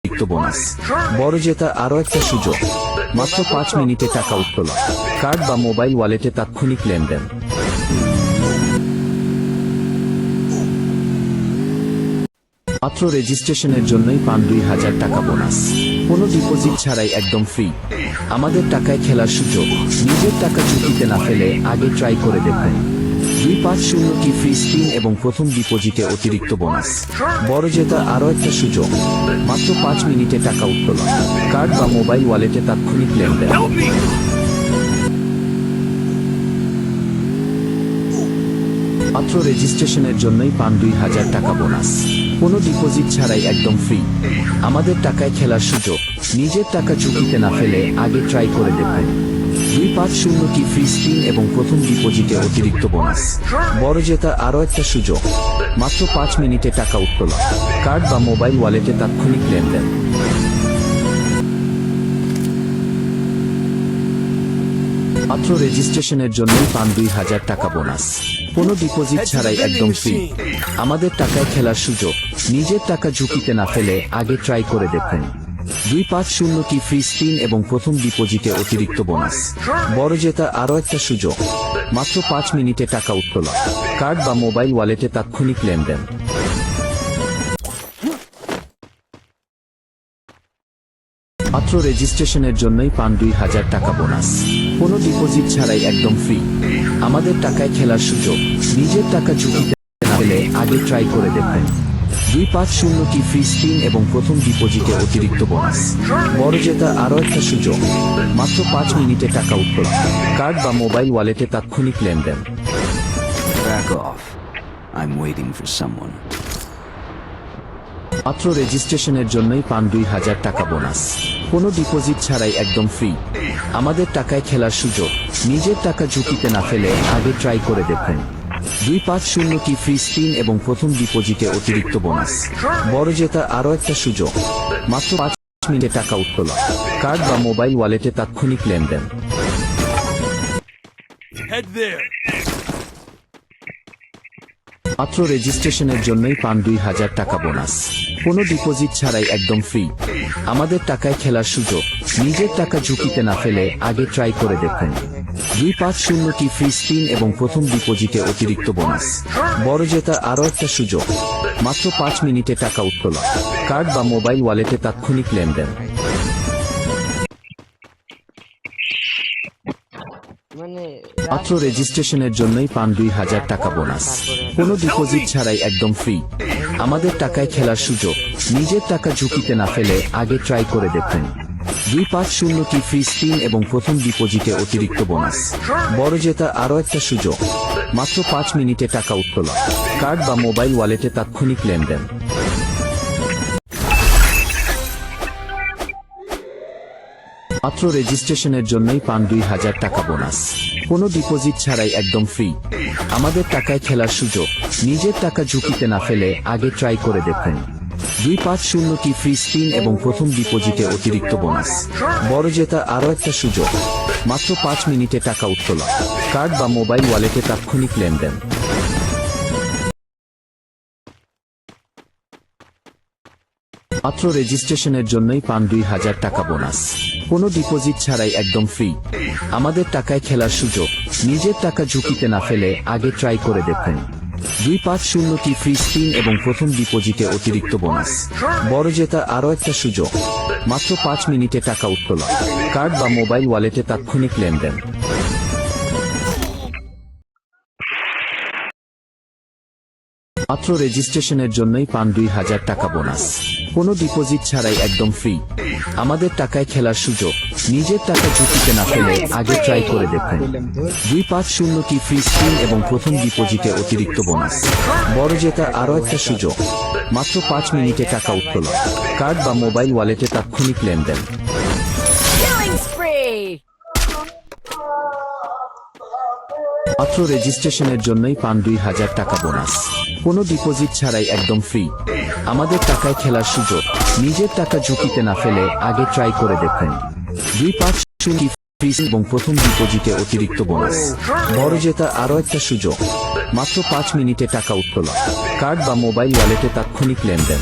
অতিরিক্ত বোনাস, বড় জেতা আরও একটা সুযোগ, মাত্র 5 মিনিটে টাকা উত্তোলন, কার্ড বা মোবাইল ওয়ালেটে তাৎক্ষণিক লেনদেন। মাত্র রেজিস্ট্রেশনের জন্যই পান 2000 টাকা বোনাস, কোনো ডিপোজিট ছাড়াই একদম ফ্রি। আমাদের টাকায় খেলার সুযোগ, নিজের টাকা ঝুঁকিতে না ফেলে আগে ট্রাই করে দেখুন। 250 ফ্রি স্পিন এবং প্রথম ডিপোজিটে অতিরিক্ত বোনাস, বড় জেতা আরও একটা সুযোগ, মাত্র 5 মিনিটে টাকা উত্তোলন, কার্ড বা মোবাইল ওয়ালেটে তাৎক্ষণিক লেনদেন। মাত্র রেজিস্ট্রেশনের জন্যই পান 2000 টাকা বোনাস, কোনো ডিপোজিট ছাড়াই একদম ফ্রি। আমাদের টাকায় খেলার সুযোগ, নিজের টাকা ঝুঁকিতে না ফেলে আগে ট্রাই করে দেখুন। 250 ফ্রি স্পিন এবং প্রথম ডিপোজিটে অতিরিক্ত বোনাস, বড় জেতা আরও একটা সুযোগ, মাত্র 5 মিনিটে টাকা উত্তোলন, কার্ড বা মোবাইল ওয়ালেটে তাৎক্ষণিক লেনদেন। মাত্র রেজিস্ট্রেশনের জন্যই পান 2000 টাকা বোনাস, কোনো ডিপোজিট ছাড়াই একদম ফ্রি। আমাদের টাকায় খেলার সুযোগ, নিজের টাকা ঝুঁকিতে না ফেলে আগে ট্রাই করে দেখুন। 250 ফ্রি স্পিন এবং প্রথম ডিপোজিটে অতিরিক্ত বোনাস, বড় জেতা আরও একটা সুযোগ, মাত্র 5 মিনিটে টাকা উত্তোলন, কার্ড বা মোবাইল ওয়ালেটে তাৎক্ষণিক লেনদেন। মাত্র রেজিস্ট্রেশনের জন্যই পান 2000 টাকা বোনাস, কোনো ডিপোজিট ছাড়াই একদম ফ্রি। আমাদের টাকায় খেলার সুযোগ, নিজের টাকা ঝুঁকিতে না ফেলে আগে ট্রাই করে দেখুন। 250 ফ্রি স্পিন এবং প্রথম ডিপোজিটে অতিরিক্ত বোনাস, বড় জেতা আরও একটা সুযোগ, মাত্র 5 মিনিটে টাকা উত্তোলন, কার্ড বা মোবাইল ওয়ালেটে তাৎক্ষণিক লেনদেন। Back off. I'm waiting for someone. মাত্র রেজিস্ট্রেশনের জন্যই পান 2000 টাকা বোনাস, কোনো ডিপোজিট ছাড়াই একদম ফ্রি। আমাদের টাকায় খেলার সুযোগ, নিজের টাকা ঝুঁকিতে না ফেলে আগে ট্রাই করে দেখুন। 250 ফ্রি স্পিন এবং প্রথম ডিপোজিটে অতিরিক্ত বোনাস, বড় জেতা আরও একটা সুযোগ, মাত্র 5 মিনিটে টাকা উত্তোলন, কার্ড বা মোবাইল ওয়ালেটে তাৎক্ষণিক লেনদেন। মাত্র রেজিস্ট্রেশনের জন্যই পান 2000 টাকা বোনাস, কোনো ডিপোজিট ছাড়াই একদম ফ্রি। আমাদের টাকায় খেলার সুযোগ, নিজের টাকা ঝুঁকিতে না ফেলে আগে ট্রাই করে দেখুন। 250 ফ্রি স্পিন এবং প্রথম ডিপোজিটে অতিরিক্ত বোনাস, বড় জেতা আরও একটা সুযোগ, মাত্র 5 মিনিটে টাকা উত্তোলন, কার্ড বা মোবাইল ওয়ালেটে তাৎক্ষণিক লেনদেন। মাত্র রেজিস্ট্রেশনের জন্যই পান 2000 টাকা বোনাস, কোনো ডিপোজিট ছাড়াই একদম ফ্রি। আমাদের টাকায় খেলার সুযোগ, নিজের টাকা ঝুঁকিতে না ফেলে আগে ট্রাই করে দেখুন। 250 ফ্রি স্পিন এবং প্রথম ডিপোজিটে অতিরিক্ত বোনাস, বড় জেতা আরও একটা সুযোগ, মাত্র 5 মিনিটে টাকা উত্তোলন, কার্ড বা মোবাইল ওয়ালেটে তাৎক্ষণিক লেনদেন। মাত্র রেজিস্ট্রেশনের জন্যই পান 2000 টাকা বোনাস, কোনো ডিপোজিট ছাড়াই একদম ফ্রি। আমাদের টাকায় খেলার সুযোগ, নিজের টাকা ঝুঁকিতে না ফেলে আগে ট্রাই করে দেখুন। 250 ফ্রি স্পিন এবং প্রথম ডিপোজিটে অতিরিক্ত বোনাস, বড় জেতা আরও একটা সুযোগ, মাত্র 5 মিনিটে টাকা উত্তোলন, কার্ড বা মোবাইল ওয়ালেটে তাৎক্ষণিক লেনদেন। মাত্র রেজিস্ট্রেশনের জন্যই পান 2000 টাকা বোনাস, কোনো ডিপোজিট ছাড়াই একদম ফ্রি। আমাদের টাকায় খেলার সুযোগ, নিজের টাকা ঝুঁকিতে না ফেলে আগে ট্রাই করে দেখুন। 250 ফ্রি স্পিন এবং প্রথম ডিপোজিটে অতিরিক্ত বোনাস, বড় জেতা আরও একটা সুযোগ, মাত্র 5 মিনিটে টাকা উত্তোলন, কার্ড বা মোবাইল ওয়ালেটে তাৎক্ষণিক লেনদেন। মাত্র রেজিস্ট্রেশনের জন্যই পান 2000 টাকা বোনাস, কোনো ডিপোজিট ছাড়াই একদম ফ্রি। আমাদের টাকায় খেলার সুযোগ, নিজের টাকা ঝুঁকিতে না ফেলে আগে ট্রাই করে দেখুন। 250 ফ্রি স্পিন এবং প্রথম ডিপোজিটে অতিরিক্ত বোনাস, বড় জেতা আরও একটা সুযোগ, মাত্র 5 মিনিটে টাকা উত্তোলন, কার্ড বা মোবাইল ওয়ালেটে তাৎক্ষণিক লেনদেন। মাত্র রেজিস্ট্রেশনের জন্যই পান 2000 টাকা বোনাস, কোনো ডিপোজিট ছাড়াই একদম ফ্রি। আমাদের টাকায় খেলার সুযোগ, নিজের টাকা ঝুঁকিতে না ফেলে আগে ট্রাই করে দেখুন। 250 ফ্রি এবং প্রথম ডিপোজিটে অতিরিক্ত বোনাস, বড় জেতা আরও একটা সুযোগ, মাত্র 5 মিনিটে টাকা উত্তোলন, কার্ড বা মোবাইল ওয়ালেটে তাৎক্ষণিক লেনদেন।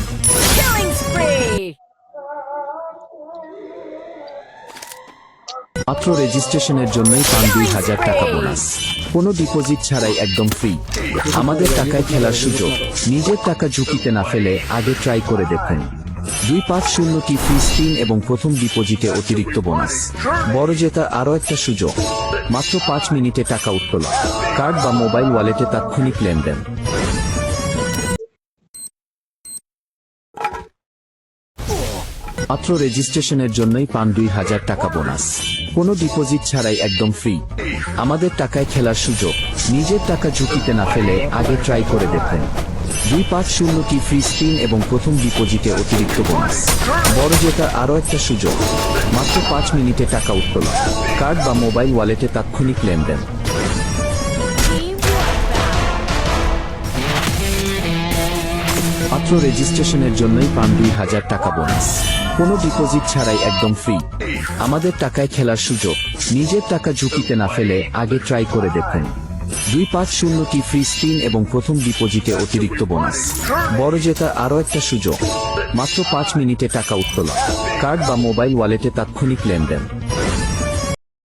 মাত্র রেজিস্ট্রেশনের জন্যই পান 2000 টাকা বোনাস। কোনো ডিপোজিট ছাড়াই একদম ফ্রি। আমাদের টাকায় খেলার সুযোগ। নিজের টাকা ঝুঁকিতে না ফেলে আগে ট্রাই করে দেখুন। 250টি ফ্রি স্পিন এবং প্রথম ডিপোজিটে অতিরিক্ত বোনাস। বড় জেতার আরও একটা সুযোগ। মাত্র 5 মিনিটে টাকা উত্তোলন। কার্ড বা মোবাইল ওয়ালেটে তাৎক্ষণিক লেনদেন। মাত্র রেজিস্ট্রেশনের জন্যই পান 2000 টাকা বোনাস। কোনো ডিপোজিট ছাড়াই একদম ফ্রি। আমাদের টাকায় খেলার সুযোগ। নিজের টাকা ঝুঁকিতে না ফেলে আগে ট্রাই করে দেখুন। 250টি ফ্রি স্পিন এবং প্রথম ডিপোজিটে অতিরিক্ত বোনাস। বড় জেতার আরও একটা সুযোগ। মাত্র 5 মিনিটে টাকা উত্তোলন। কার্ড বা মোবাইল ওয়ালেটে তাৎক্ষণিক লেনদেন। মাত্র রেজিস্ট্রেশনের জন্যই পান 2000 টাকা বোনাস। কোনো ডিপোজিট ছাড়াই একদম ফ্রি। আমাদের টাকায় খেলার সুযোগ। নিজের টাকা ঝুঁকিতে না ফেলে আগে ট্রাই করে দেখুন। 250টি ফ্রি স্পিন এবং প্রথম ডিপোজিটে অতিরিক্ত বোনাস। বড় জেতার আরও একটা সুযোগ। মাত্র 5 মিনিটে টাকা উত্তোলন। কার্ড বা মোবাইল ওয়ালেটে তাৎক্ষণিক লেনদেন।